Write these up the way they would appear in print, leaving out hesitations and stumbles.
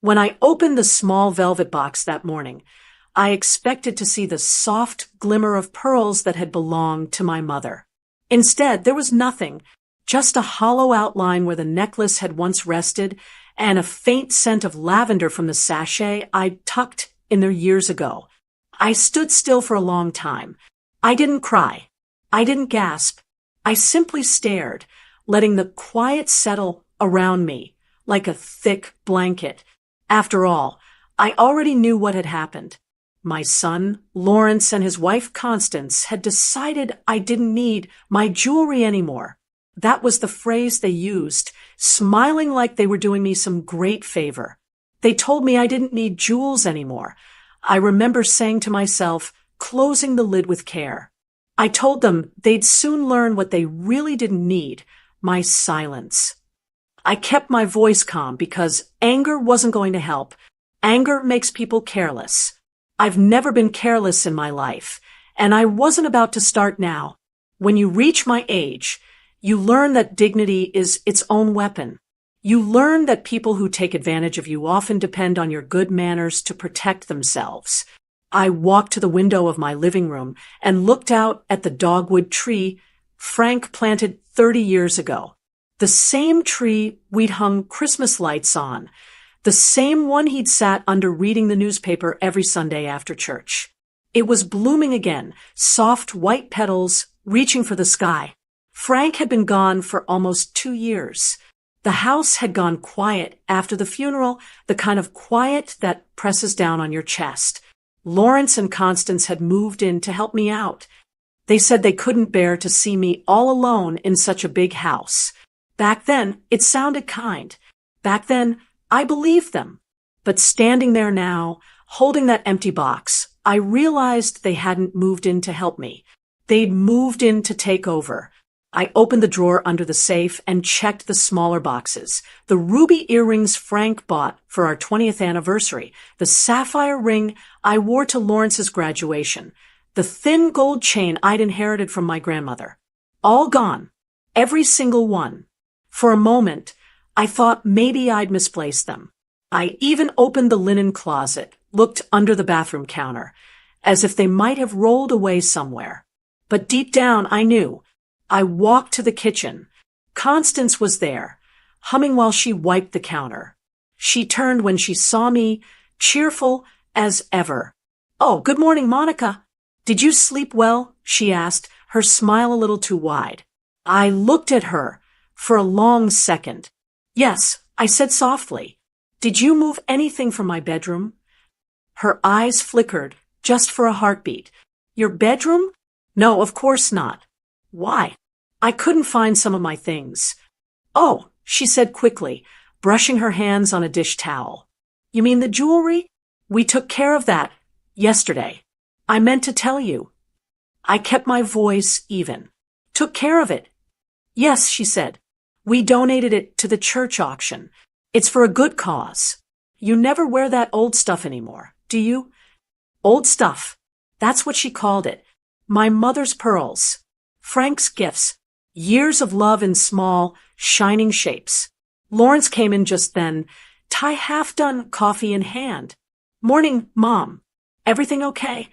When I opened the small velvet box that morning, I expected to see the soft glimmer of pearls that had belonged to my mother. Instead, there was nothing, just a hollow outline where the necklace had once rested and a faint scent of lavender from the sachet I'd tucked in there years ago. I stood still for a long time. I didn't cry. I didn't gasp. I simply stared, letting the quiet settle around me like a thick blanket. After all, I already knew what had happened. My son, Lawrence, and his wife, Constance, had decided I didn't need my jewelry anymore. That was the phrase they used, smiling like they were doing me some great favor. They told me I didn't need jewels anymore. I remember saying to myself, closing the lid with care. I told them they'd soon learn what they really didn't need, my silence. I kept my voice calm because anger wasn't going to help. Anger makes people careless. I've never been careless in my life, and I wasn't about to start now. When you reach my age, you learn that dignity is its own weapon. You learn that people who take advantage of you often depend on your good manners to protect themselves. I walked to the window of my living room and looked out at the dogwood tree Frank planted 30 years ago. The same tree we'd hung Christmas lights on. The same one he'd sat under reading the newspaper every Sunday after church. It was blooming again, soft white petals reaching for the sky. Frank had been gone for almost 2 years. The house had gone quiet after the funeral, the kind of quiet that presses down on your chest. Lawrence and Constance had moved in to help me out. They said they couldn't bear to see me all alone in such a big house. Back then, it sounded kind. Back then, I believed them. But standing there now, holding that empty box, I realized they hadn't moved in to help me. They'd moved in to take over. I opened the drawer under the safe and checked the smaller boxes. The ruby earrings Frank bought for our 20th anniversary, the sapphire ring I wore to Lawrence's graduation, the thin gold chain I'd inherited from my grandmother. All gone. Every single one. For a moment, I thought maybe I'd misplaced them. I even opened the linen closet, looked under the bathroom counter, as if they might have rolled away somewhere. But deep down, I knew. I walked to the kitchen. Constance was there, humming while she wiped the counter. She turned when she saw me, cheerful as ever. "Oh, good morning, Monica. Did you sleep well?" she asked, her smile a little too wide. I looked at her for a long second. "Yes," I said softly. "Did you move anything from my bedroom?" Her eyes flickered, just for a heartbeat. "Your bedroom? No, of course not." "Why?" "I couldn't find some of my things." "Oh," she said quickly, brushing her hands on a dish towel. "You mean the jewelry? We took care of that yesterday. I meant to tell you." I kept my voice even. "Took care of it?" "Yes," she said. "We donated it to the church auction. It's for a good cause. You never wear that old stuff anymore, do you?" Old stuff. That's what she called it. My mother's pearls. Frank's gifts. Years of love in small, shining shapes. Lawrence came in just then, tie half-done, coffee in hand. "Morning, Mom. Everything okay?"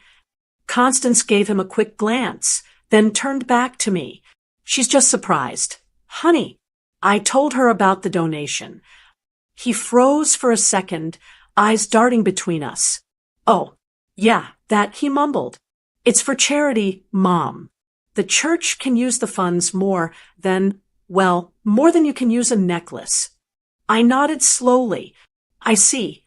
Constance gave him a quick glance, then turned back to me. "She's just surprised. Honey." I told her about the donation. He froze for a second, eyes darting between us. "Oh, yeah, that," he mumbled. "It's for charity, Mom. The church can use the funds more than you can use a necklace." I nodded slowly. "I see."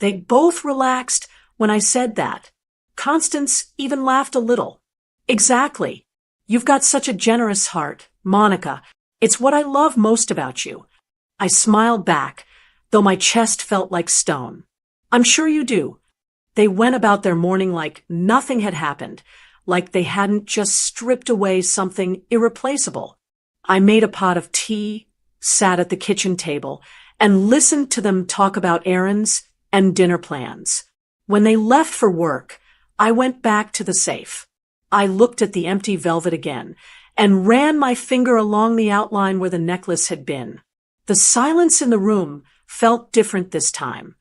They both relaxed when I said that. Constance even laughed a little. "Exactly. You've got such a generous heart, Monica. It's what I love most about you." I smiled back, though my chest felt like stone. "I'm sure you do." They went about their morning like nothing had happened, like they hadn't just stripped away something irreplaceable. I made a pot of tea, sat at the kitchen table, and listened to them talk about errands and dinner plans. When they left for work, I went back to the safe. I looked at the empty velvet again and ran my finger along the outline where the necklace had been. The silence in the room felt different this time.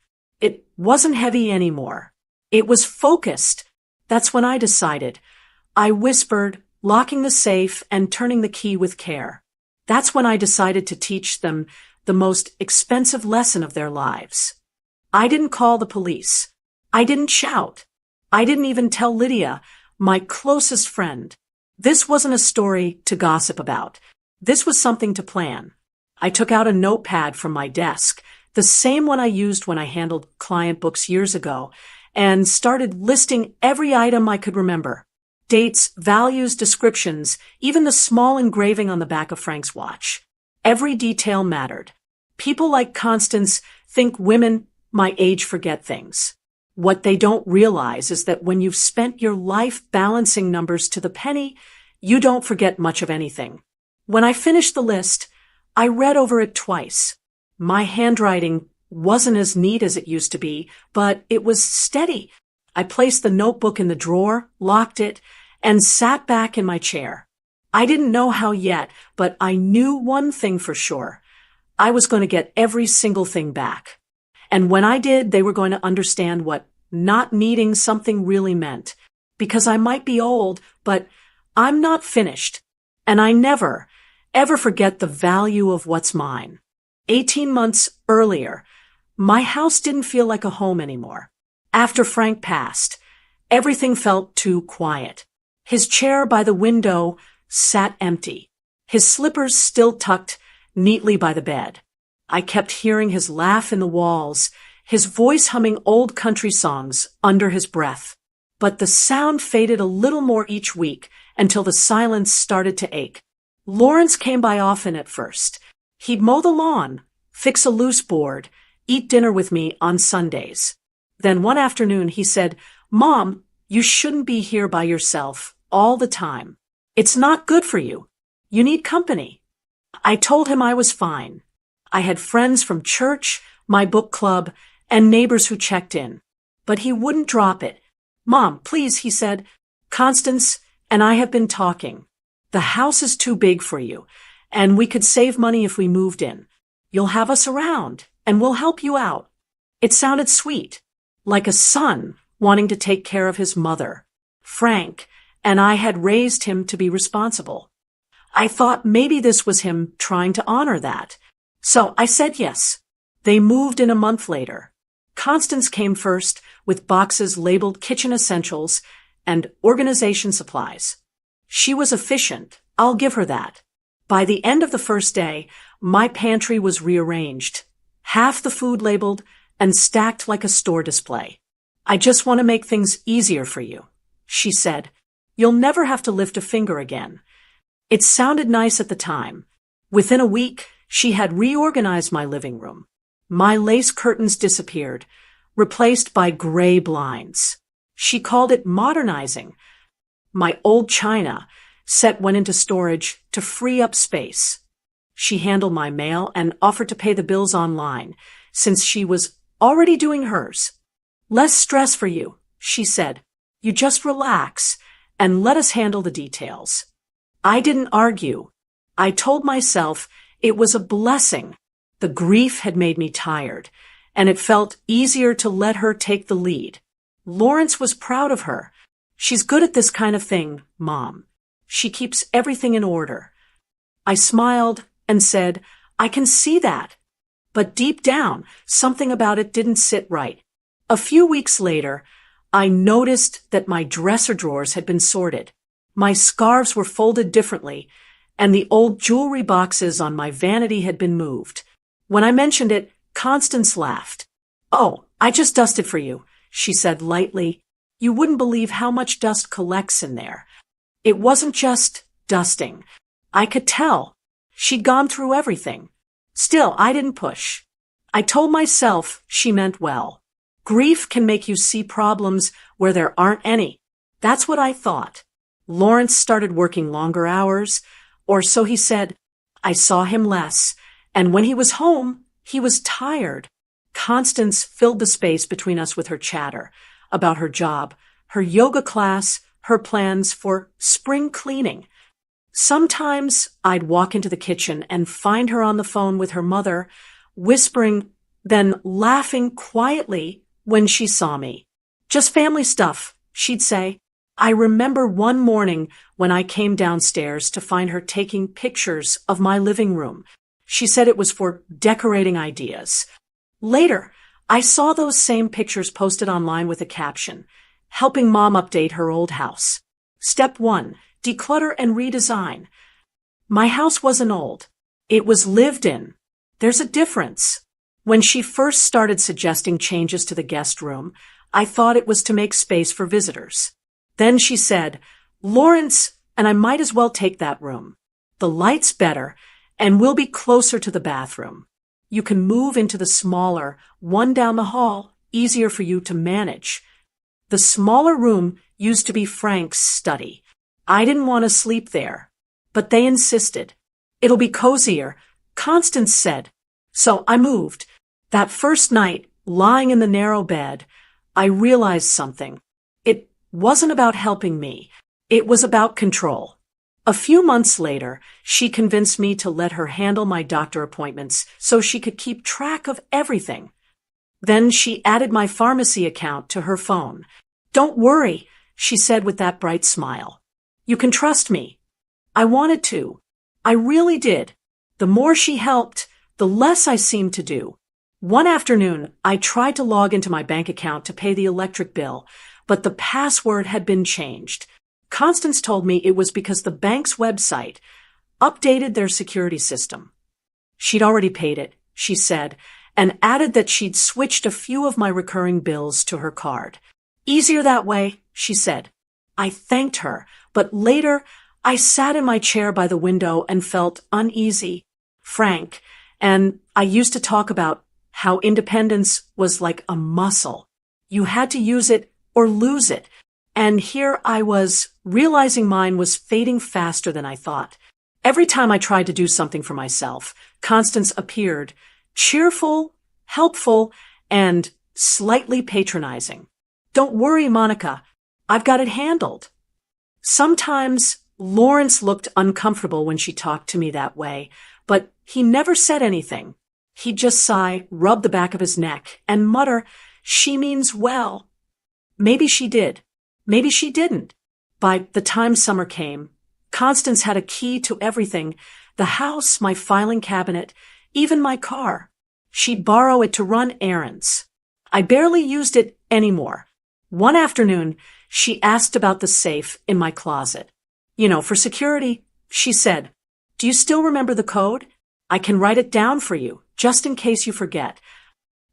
It wasn't heavy anymore. It was focused. That's when I decided. I whispered, locking the safe and turning the key with care. That's when I decided to teach them the most expensive lesson of their lives. I didn't call the police. I didn't shout. I didn't even tell Lydia, my closest friend. This wasn't a story to gossip about. This was something to plan. I took out a notepad from my desk, the same one I used when I handled client books years ago, and started listing every item I could remember. Dates, values, descriptions, even the small engraving on the back of Frank's watch. Every detail mattered. People like Constance think women my age forget things. What they don't realize is that when you've spent your life balancing numbers to the penny, you don't forget much of anything. When I finished the list, I read over it twice. My handwriting wasn't as neat as it used to be, but it was steady. I placed the notebook in the drawer, locked it, and sat back in my chair. I didn't know how yet, but I knew one thing for sure. I was going to get every single thing back. And when I did, they were going to understand what not needing something really meant. Because I might be old, but I'm not finished. And I never, ever forget the value of what's mine. 18 months earlier, my house didn't feel like a home anymore. After Frank passed, everything felt too quiet. His chair by the window sat empty. His slippers still tucked neatly by the bed. I kept hearing his laugh in the walls, his voice humming old country songs under his breath. But the sound faded a little more each week until the silence started to ache. Lawrence came by often at first. He'd mow the lawn, fix a loose board, eat dinner with me on Sundays. Then one afternoon he said, "Mom, you shouldn't be here by yourself all the time. It's not good for you. You need company." I told him I was fine. I had friends from church, my book club, and neighbors who checked in. But he wouldn't drop it. "Mom, please," he said, "Constance and I have been talking. The house is too big for you, and we could save money if we moved in. You'll have us around, and we'll help you out." It sounded sweet, like a son wanting to take care of his mother. Frank and I had raised him to be responsible. I thought maybe this was him trying to honor that. So I said yes. They moved in a month later. Constance came first with boxes labeled kitchen essentials and organization supplies. She was efficient, I'll give her that. By the end of the first day, my pantry was rearranged, half the food labeled and stacked like a store display. "I just want to make things easier for you," she said. "You'll never have to lift a finger again." It sounded nice at the time. Within a week, she had reorganized my living room. My lace curtains disappeared, replaced by gray blinds. She called it modernizing. My old china set went into storage to free up space. She handled my mail and offered to pay the bills online, since she was already doing hers. "Less stress for you," she said. "You just relax and let us handle the details." I didn't argue. I told myself it was a blessing. The grief had made me tired, and it felt easier to let her take the lead. Lawrence was proud of her. "She's good at this kind of thing, Mom. She keeps everything in order." I smiled and said, "I can see that." But deep down, something about it didn't sit right. A few weeks later, I noticed that my dresser drawers had been sorted. My scarves were folded differently, and the old jewelry boxes on my vanity had been moved. When I mentioned it, Constance laughed. "Oh, I just dusted for you," she said lightly. "You wouldn't believe how much dust collects in there." It wasn't just dusting. I could tell. She'd gone through everything. Still, I didn't push. I told myself she meant well. Grief can make you see problems where there aren't any. That's what I thought. Lawrence started working longer hours, or so he said. I saw him less, and when he was home, he was tired. Constance filled the space between us with her chatter about her job, her yoga class, her plans for spring cleaning. Sometimes I'd walk into the kitchen and find her on the phone with her mother, whispering then laughing quietly when she saw me. "Just family stuff," she'd say. I remember one morning when I came downstairs to find her taking pictures of my living room. She said it was for decorating ideas. Later, I saw those same pictures posted online with a caption, "Helping Mom update her old house. Step 1, declutter and redesign." My house wasn't old. It was lived in. There's a difference. When she first started suggesting changes to the guest room, I thought it was to make space for visitors. Then she said, "Lawrence, and I might as well take that room. The light's better, and we'll be closer to the bathroom. You can move into the smaller one down the hall, easier for you to manage." The smaller room used to be Frank's study. I didn't want to sleep there, but they insisted. "It'll be cozier," Constance said. So I moved. That first night, lying in the narrow bed, I realized something. It wasn't about helping me. It was about control. A few months later, she convinced me to let her handle my doctor appointments so she could keep track of everything. Then she added my pharmacy account to her phone. "Don't worry," she said with that bright smile. "You can trust me." I wanted to. I really did. The more she helped, the less I seemed to do. One afternoon, I tried to log into my bank account to pay the electric bill, but the password had been changed. Constance told me it was because the bank's website updated their security system. She'd already paid it, she said, and added that she'd switched a few of my recurring bills to her card. "Easier that way," she said. I thanked her, but later I sat in my chair by the window and felt uneasy. Frank and I used to talk about how independence was like a muscle. You had to use it or lose it. And here I was, realizing mine was fading faster than I thought. Every time I tried to do something for myself, Constance appeared, cheerful, helpful, and slightly patronizing. "Don't worry, Monica. I've got it handled." Sometimes Lawrence looked uncomfortable when she talked to me that way, but he never said anything. He'd just sigh, rub the back of his neck, and mutter, "She means well." Maybe she did. Maybe she didn't. By the time summer came, Constance had a key to everything, the house, my filing cabinet, even my car. She'd borrow it to run errands. I barely used it anymore. One afternoon, she asked about the safe in my closet. For security, she said. "Do you still remember the code? I can write it down for you, just in case you forget."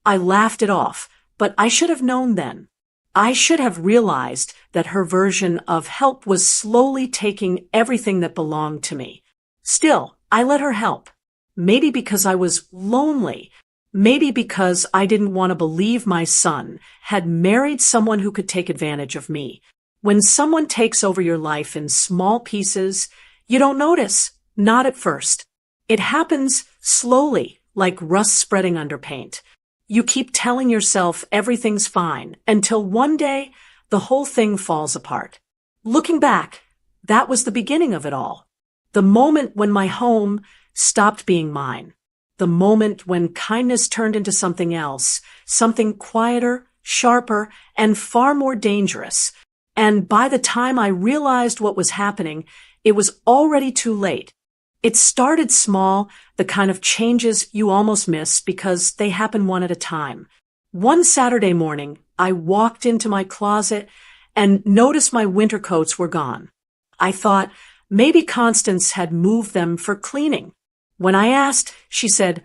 I laughed it off, but I should have known then. I should have realized that her version of help was slowly taking everything that belonged to me. Still, I let her help. Maybe because I was lonely. Maybe because I didn't want to believe my son had married someone who could take advantage of me. When someone takes over your life in small pieces, you don't notice, not at first. It happens slowly, like rust spreading under paint. You keep telling yourself everything's fine until one day the whole thing falls apart. Looking back, that was the beginning of it all. The moment when my home stopped being mine. The moment when kindness turned into something else, something quieter, sharper, and far more dangerous. And by the time I realized what was happening, it was already too late. It started small, the kind of changes you almost miss because they happen one at a time. One Saturday morning, I walked into my closet and noticed my winter coats were gone. I thought maybe Constance had moved them for cleaning. When I asked, she said,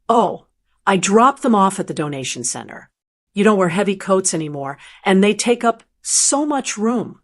"Oh, I dropped them off at the donation center. You don't wear heavy coats anymore, and they take up so much room."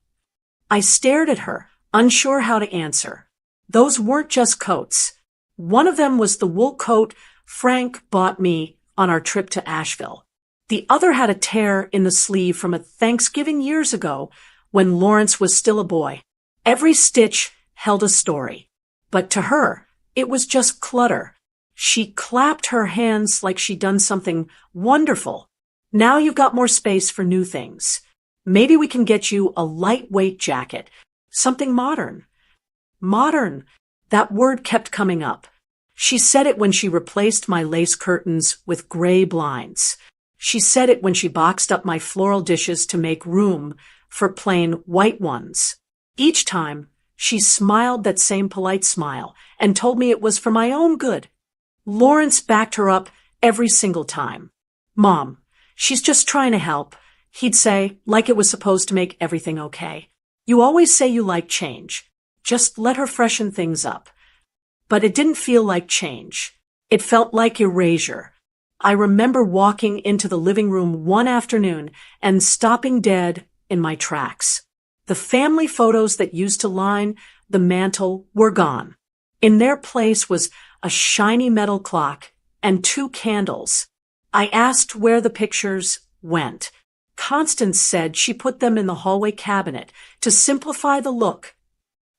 I stared at her, unsure how to answer. Those weren't just coats. One of them was the wool coat Frank bought me on our trip to Asheville. The other had a tear in the sleeve from a Thanksgiving years ago when Lawrence was still a boy. Every stitch held a story. But to her, it was just clutter. She clapped her hands like she'd done something wonderful. "Now you've got more space for new things. Maybe we can get you a lightweight jacket, something modern." Modern, that word kept coming up. She said it when she replaced my lace curtains with gray blinds. She said it when she boxed up my floral dishes to make room for plain white ones. Each time, she smiled that same polite smile and told me it was for my own good. Lawrence backed her up every single time. "Mom, she's just trying to help," he'd say, like it was supposed to make everything okay. "You always say you like change. Just let her freshen things up." But it didn't feel like change. It felt like erasure. I remember walking into the living room one afternoon and stopping dead in my tracks. The family photos that used to line the mantel were gone. In their place was a shiny metal clock and 2 candles. I asked where the pictures went. Constance said she put them in the hallway cabinet to simplify the look.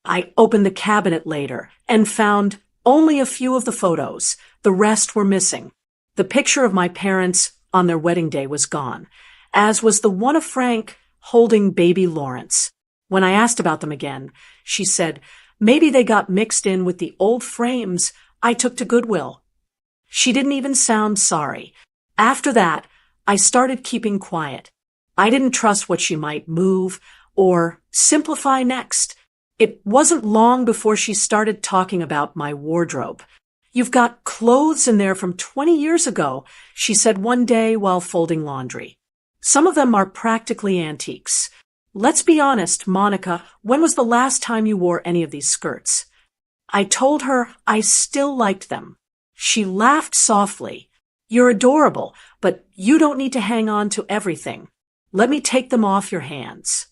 I opened the cabinet later and found only a few of the photos. The rest were missing. The picture of my parents on their wedding day was gone, as was the one of Frank holding baby Lawrence. When I asked about them again, she said maybe they got mixed in with the old frames I took to Goodwill. She didn't even sound sorry. After that, I started keeping quiet. I didn't trust what she might move or simplify next. It wasn't long before she started talking about my wardrobe. "You've got clothes in there from 20 years ago," she said one day while folding laundry. "Some of them are practically antiques. Let's be honest, Monica, when was the last time you wore any of these skirts?" I told her I still liked them. She laughed softly. "You're adorable, but you don't need to hang on to everything. Let me take them off your hands."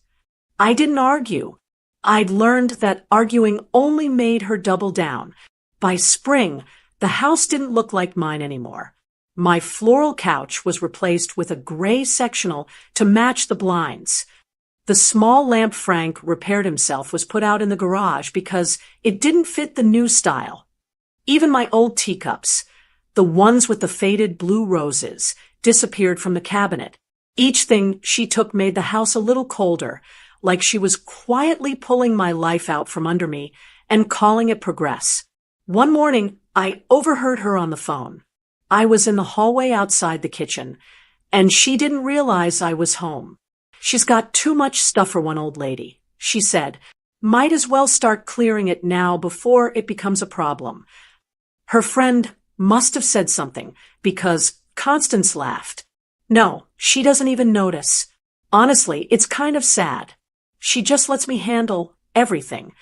I didn't argue. I'd learned that arguing only made her double down. By spring, the house didn't look like mine anymore. My floral couch was replaced with a gray sectional to match the blinds. The small lamp Frank repaired himself was put out in the garage because it didn't fit the new style. Even my old teacups, the ones with the faded blue roses, disappeared from the cabinet. Each thing she took made the house a little colder, like she was quietly pulling my life out from under me and calling it progress. One morning, I overheard her on the phone. I was in the hallway outside the kitchen, and she didn't realize I was home. "She's got too much stuff for one old lady," she said. "Might as well start clearing it now before it becomes a problem." Her friend must have said something, because Constance laughed. "No, she doesn't even notice. Honestly, it's kind of sad. She just lets me handle everything."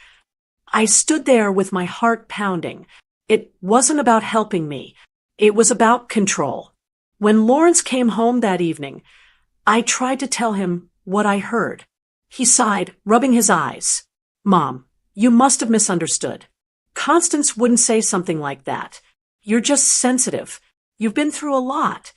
I stood there with my heart pounding. It wasn't about helping me. It was about control. When Lawrence came home that evening, I tried to tell him what I heard. He sighed, rubbing his eyes. "Mom, you must have misunderstood. Constance wouldn't say something like that. You're just sensitive. You've been through a lot."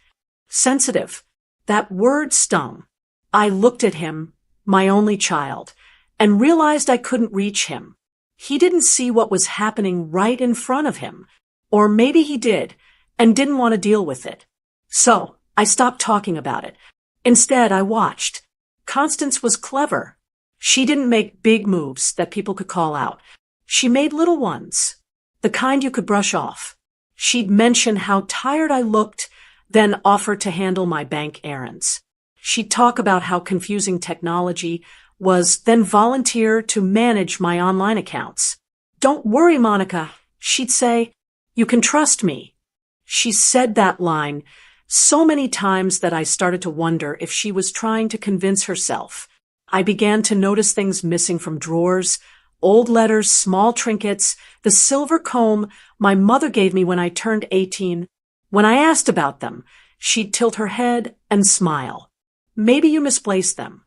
Sensitive. That word stung. I looked at him, my only child, and realized I couldn't reach him. He didn't see what was happening right in front of him. Or maybe he did, and didn't want to deal with it. So, I stopped talking about it. Instead, I watched. Constance was clever. She didn't make big moves that people could call out. She made little ones, the kind you could brush off. She'd mention how tired I looked, then offer to handle my bank errands. She'd talk about how confusing technology was, then volunteer to manage my online accounts. "Don't worry, Monica," she'd say. "You can trust me." She said that line so many times that I started to wonder if she was trying to convince herself. I began to notice things missing from drawers, old letters, small trinkets, the silver comb my mother gave me when I turned 18. When I asked about them, she'd tilt her head and smile. "Maybe you misplaced them."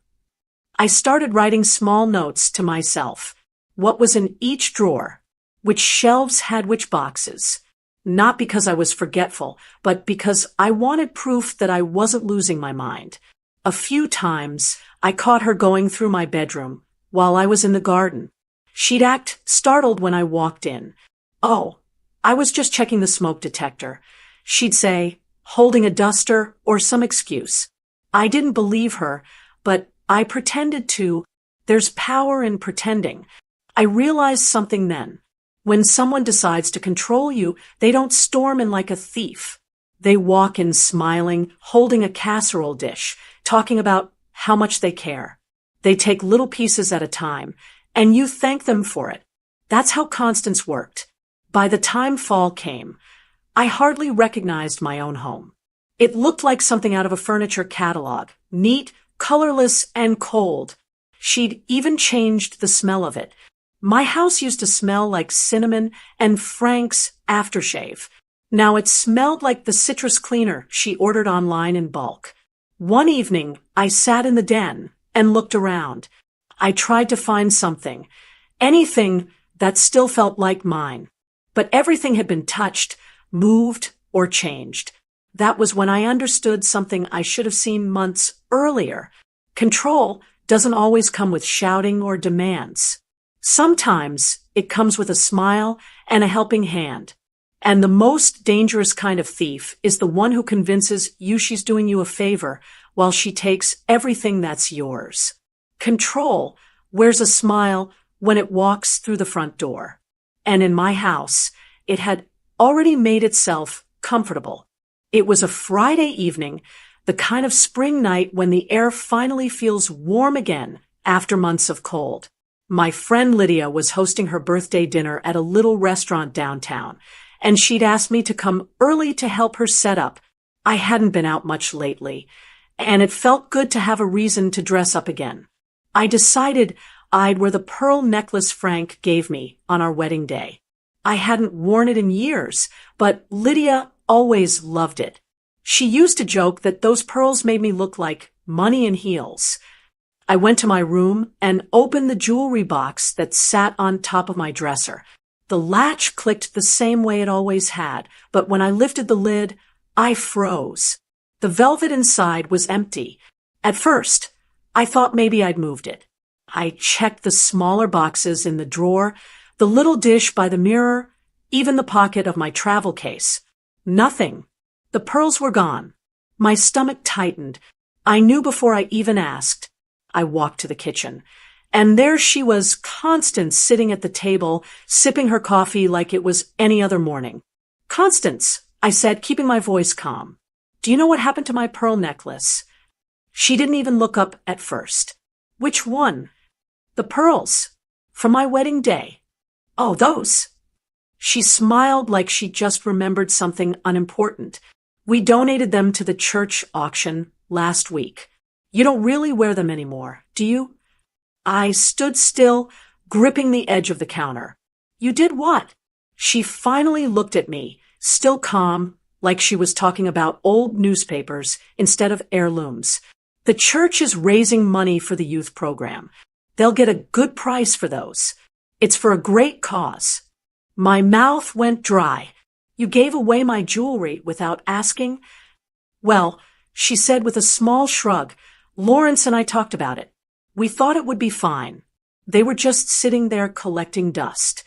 I started writing small notes to myself. What was in each drawer? Which shelves had which boxes? Not because I was forgetful, but because I wanted proof that I wasn't losing my mind. A few times, I caught her going through my bedroom while I was in the garden. She'd act startled when I walked in. "Oh, I was just checking the smoke detector," she'd say, holding a duster or some excuse. I didn't believe her, but I pretended to. There's power in pretending. I realized something then. When someone decides to control you, they don't storm in like a thief. They walk in smiling, holding a casserole dish, talking about how much they care. They take little pieces at a time, and you thank them for it. That's how Constance worked. By the time fall came, I hardly recognized my own home. It looked like something out of a furniture catalog, neat, colorless, and cold. She'd even changed the smell of it. My house used to smell like cinnamon and Frank's aftershave. Now it smelled like the citrus cleaner she ordered online in bulk. One evening, I sat in the den and looked around. I tried to find something, anything that still felt like mine. But everything had been touched, moved, or changed. That was when I understood something I should have seen months earlier. Control doesn't always come with shouting or demands. Sometimes it comes with a smile and a helping hand. And the most dangerous kind of thief is the one who convinces you she's doing you a favor while she takes everything that's yours. Control wears a smile when it walks through the front door. And in my house, it had already made itself comfortable. It was a Friday evening, the kind of spring night when the air finally feels warm again after months of cold. My friend Lydia was hosting her birthday dinner at a little restaurant downtown, and she'd asked me to come early to help her set up. I hadn't been out much lately, and it felt good to have a reason to dress up again. I decided I'd wear the pearl necklace Frank gave me on our wedding day. I hadn't worn it in years, but Lydia always loved it. She used to joke that those pearls made me look like money in heels. I went to my room and opened the jewelry box that sat on top of my dresser. The latch clicked the same way it always had, but when I lifted the lid, I froze. The velvet inside was empty. At first, I thought maybe I'd moved it. I checked the smaller boxes in the drawer, the little dish by the mirror, even the pocket of my travel case. Nothing. The pearls were gone. My stomach tightened. I knew before I even asked. I walked to the kitchen, and there she was, Constance, sitting at the table, sipping her coffee like it was any other morning. "Constance," I said, keeping my voice calm, "do you know what happened to my pearl necklace?" She didn't even look up at first. "Which one?" "The pearls. From my wedding day." "Oh, those." She smiled like she just remembered something unimportant. "We donated them to the church auction last week. You don't really wear them anymore, do you?" I stood still, gripping the edge of the counter. "You did what?" She finally looked at me, still calm, like she was talking about old newspapers instead of heirlooms. "The church is raising money for the youth program. They'll get a good price for those. It's for a great cause." My mouth went dry. "You gave away my jewelry without asking?" "Well," she said with a small shrug, "Lawrence and I talked about it. We thought it would be fine. They were just sitting there collecting dust."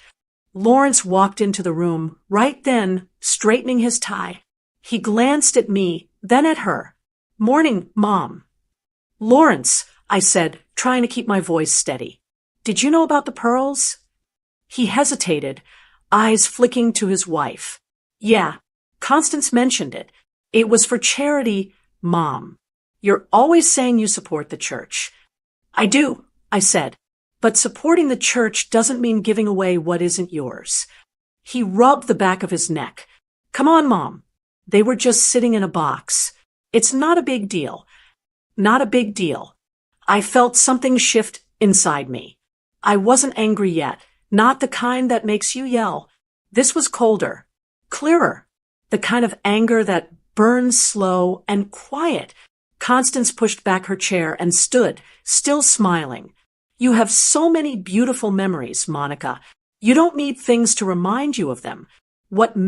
Lawrence walked into the room right then, straightening his tie. He glanced at me, then at her. "Morning, Mom." "Lawrence," I said, trying to keep my voice steady. "Did you know about the pearls?" He hesitated, eyes flicking to his wife. "Yeah, Constance mentioned it. It was for charity, Mom. You're always saying you support the church." "I do," I said, "but supporting the church doesn't mean giving away what isn't yours." He rubbed the back of his neck. "Come on, Mom. They were just sitting in a box. It's not a big deal." Not a big deal. I felt something shift inside me. I wasn't angry yet, not the kind that makes you yell. This was colder, clearer, the kind of anger that burns slow and quiet. Constance pushed back her chair and stood, still smiling. "You have so many beautiful memories, Monica. You don't need things to remind you of them. What matters